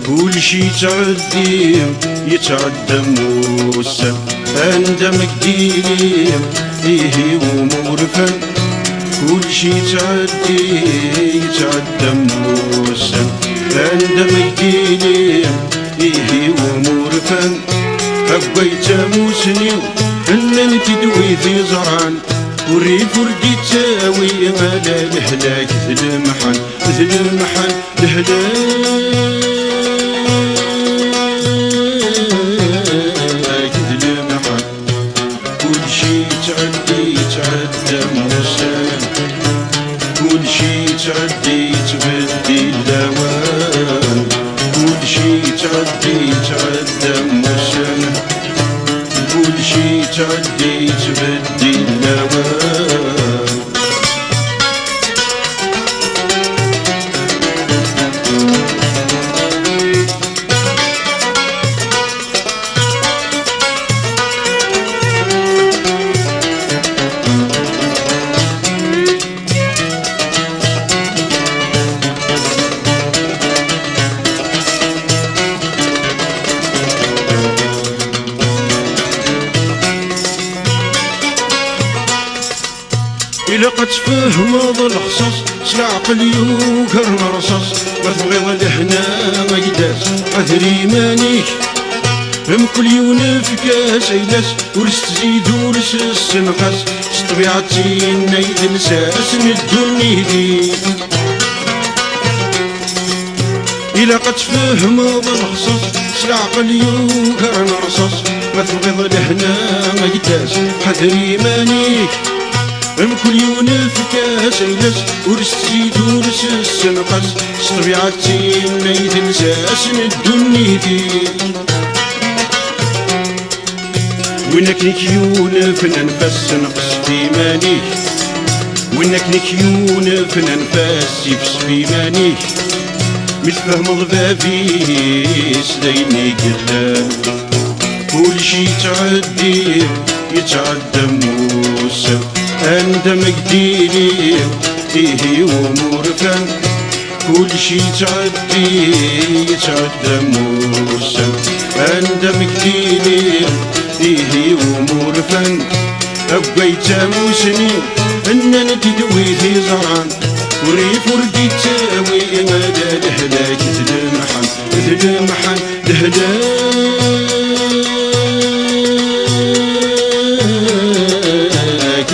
كل شي تعدي يتعدى موسى عندما قديم فيه أمور فن. كل شي تعدي يتعدى موسى عندما قديم فيه أمور فن. حبيت موسني أن تدوي في زرعان والريف وردي تاوي مالا الهلاك ذل المحن ذل المحن الهلاك ذل المحن. كل شي تعدي يتعدى موسى كل شي تعدي تبدي اللوان. كل شي تعدي يتعدى موسى كل شي تعدي تبدي اللوان. إلا قد تفهم هذا الخصاص سلعقل يوكر رصاص ما تبغيض لهنا ما قداس أثري مانيك هم كل يوم في كاس عيلاس ورس تزيد ورس السنقاس طبيعتي نايد نساس ندوني دي. إلا قد تفهم هذا الخصاص سلعقل يوكر رصاص ما تبغيض لهنا ما قداس حذري مانيك هم كل يوم في كاس عيلاس ورس تزيد ورس السنقاس طبيعتي نايد نساس ندوني دي. وينك نكيون في الانفاس نقص في مانيك وينك نكيون في الانفاس يفس في مانيك متفهم ضبابي سديني قدام. كل شي تعدي يتعدى موسى انت مقديلي فيه امور فن كل شي تعدي يتعدى موسى انت مقديلي فيه امور فن أبقيت موسني أننا تدوي في زرعان وريف ورديت تاوي مدى الهلاك تلمحن تلمحن الهلاك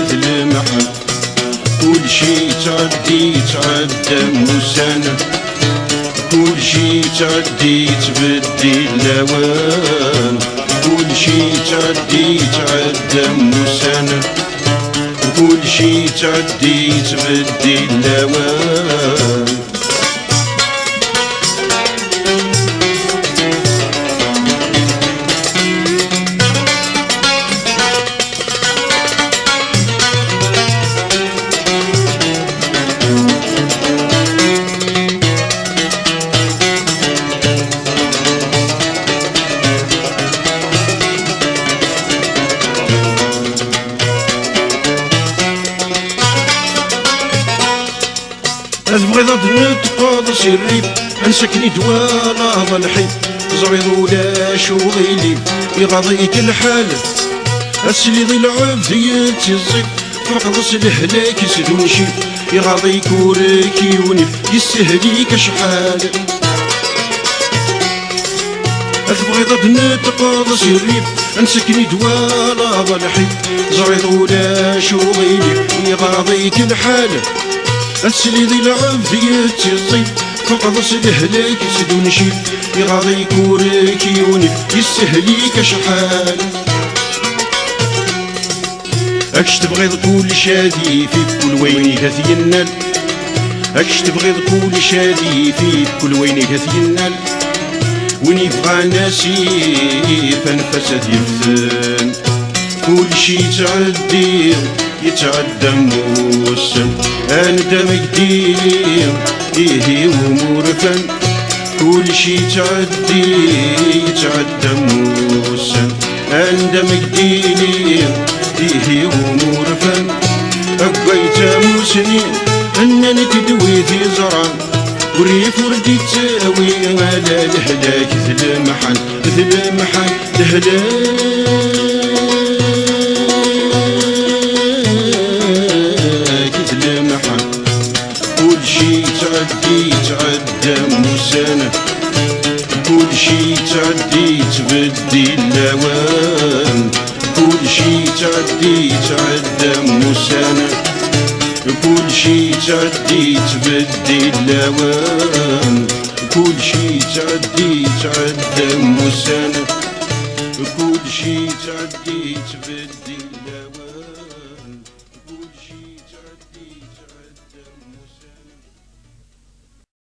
تلمحن كل شي تعدي تعدى موسانا كل شي تعدي تبدي اللوان كل شي تعدي تعدى موسانا كل شي تعدي تبدي اللوان تبغيض نتقاضى سري انسكني دوالا هذا الحيط زريض ولا شغيلي يغضيك الحال اسلي ضي العافية تزيد فقدس الهلاك يسدون شيف يغضيك وريك يونف يستهديك شحال تبغيض نتقاضى سري انسكني دوالا هذا الحيط زريض ولا شغيلي يغضيك الحال أسلي ذي العافية تصيب فقدس الهلاك يسدون شيف يغاضيك وريك يونف يستهليك شحال أكش تبغيض كل شادي في كل وين ينال أكش تبغيض كل شادي في كل وين ينال وين يبغى ناسي فنفسه يفتن كل شي تعدي يتعدى موسى انت مقديلي فيه امور فن كل شي تعدي يتعدى موسى انت مقديلي فيه امور فن أبقيت موسني انني تدوي في زرعان وريف وردي تاوي على الهلاك ذلمحن ذلمحن الهلاك كل شي تعدي تعدى موسانا كل شي تعدي تبدي اللوان كل شي تعدي تعدى موسانا كل شي تعدي تبدي اللوان كل شي تعدي تعدى موسانا كل شي تعدي تبدي اللوان